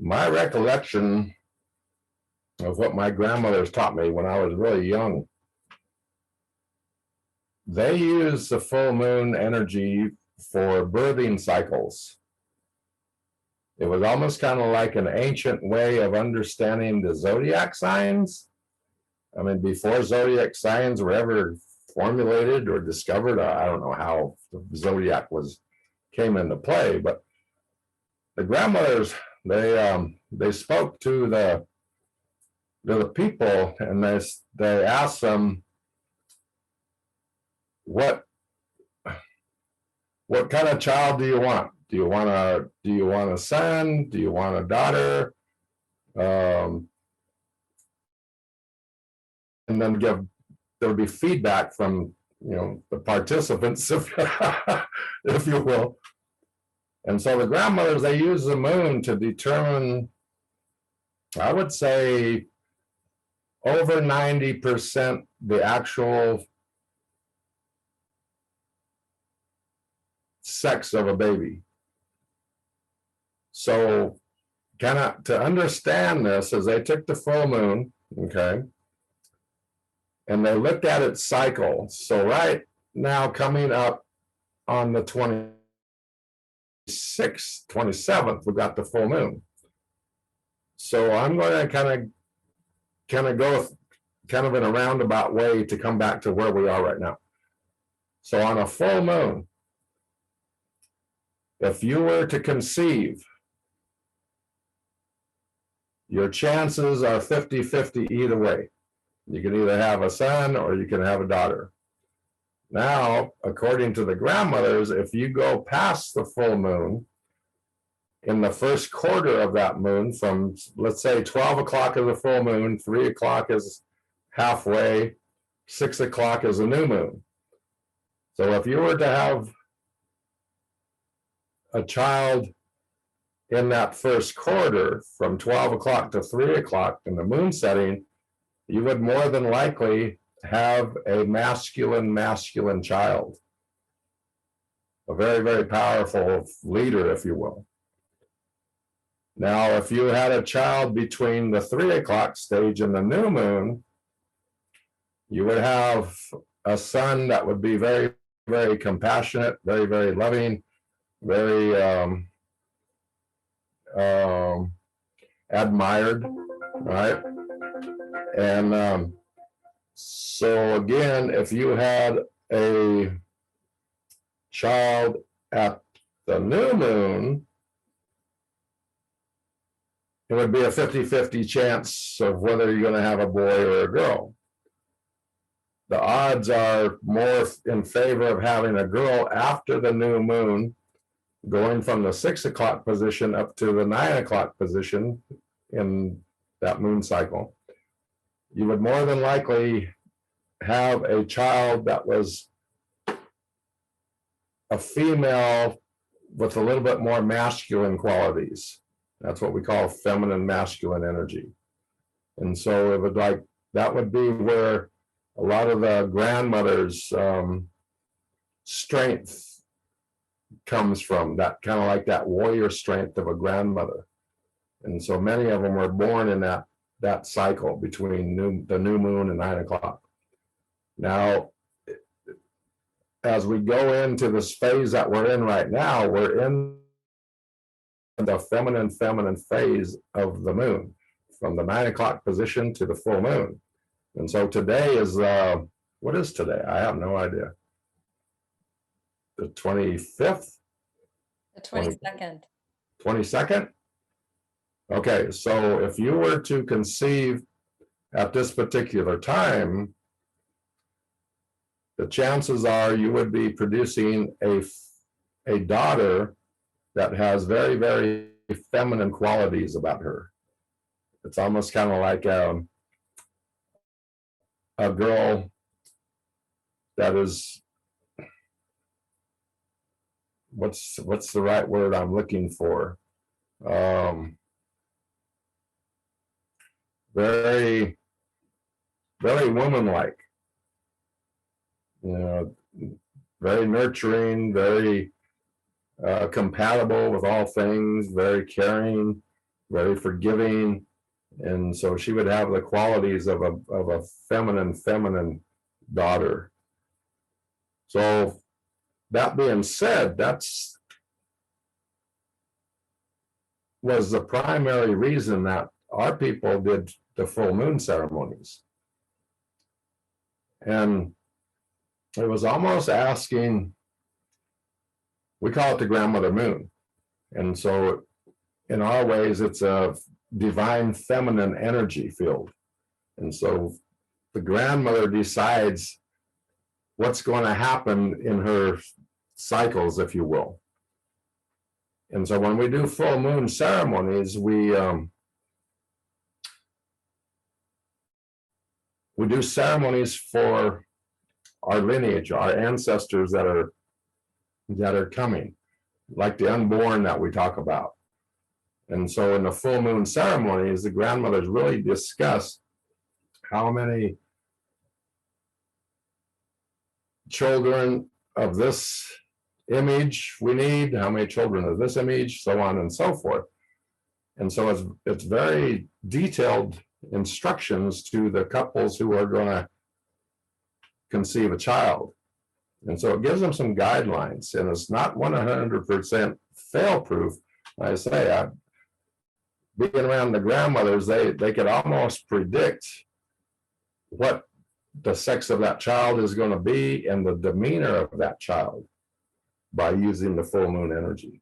My recollection of what my grandmothers taught me when I was really young, they used the full moon energy for birthing cycles. It was almost kind of like an ancient way of understanding the zodiac signs. I mean, before zodiac signs were ever formulated or discovered, I don't know how the zodiac came into play, but the grandmothers, they spoke to the people, and they asked them, what kind of child do you want? Do you want a son? Do you want a daughter? And then there would be feedback from the participants, if you will. And so the grandmothers, they use the moon to determine, I would say, over 90% the actual sex of a baby. So kind of to understand this, as they took the full moon, okay, and they looked at its cycle. So right now, coming up on the 26th, 27th, we got the full moon. So I'm going to kind of go kind of in a roundabout way to come back to where we are right now. So on a full moon, if you were to conceive, your chances are 50-50 either way. You can either have a son or you can have a daughter. Now, according to the grandmothers, if you go past the full moon, in the first quarter of that moon, from, let's say, 12 o'clock is a full moon, 3 o'clock is halfway, 6 o'clock is a new moon. So if you were to have a child in that first quarter, from 12 o'clock to 3 o'clock in the moon setting, you would more than likely have a masculine child, a very, very powerful leader, if you will. Now, if you had a child between the 3 o'clock stage and the new moon, you would have a son that would be very, very compassionate, very, very loving, very admired, right? And so again, if you had a child at the new moon, it would be a 50-50 chance of whether you're going to have a boy or a girl. The odds are more in favor of having a girl after the new moon, going from the 6 o'clock position up to the 9 o'clock position in that moon cycle. You would more than likely have a child that was a female with a little bit more masculine qualities. That's what we call feminine masculine energy. And so it would that would be where a lot of the grandmother's strength comes from, that kind of like that warrior strength of a grandmother. And so many of them were born in that cycle between the new moon and 9 o'clock. Now, as we go into this phase that we're in right now, we're in the feminine phase of the moon, from the 9 o'clock position to the full moon. And so today is, what is today? I have no idea. The 25th? The 22nd. 22nd? Okay, so if you were to conceive at this particular time, the chances are you would be producing a daughter that has very, very feminine qualities about her. It's almost kind of like a girl that is, what's the right word I'm looking for? Very, very woman-like. You know, very nurturing, very compatible with all things, very caring, very forgiving. And so she would have the qualities of a feminine daughter. So that being said, was the primary reason that our people did the full moon ceremonies. And it was almost asking, we call it the grandmother moon. And so in our ways, it's a divine feminine energy field. And so the grandmother decides what's going to happen in her cycles, if you will. And so when we do full moon ceremonies, we do ceremonies for our lineage, our ancestors that are coming, like the unborn that we talk about. And so in the full moon ceremonies, the grandmothers really discuss how many children of this image we need, how many children of this image, so on and so forth. And so it's very detailed instructions to the couples who are going to conceive a child. And so it gives them some guidelines, and it's not 100% fail-proof. I say, being around the grandmothers, they could almost predict what the sex of that child is going to be and the demeanor of that child by using the full moon energy.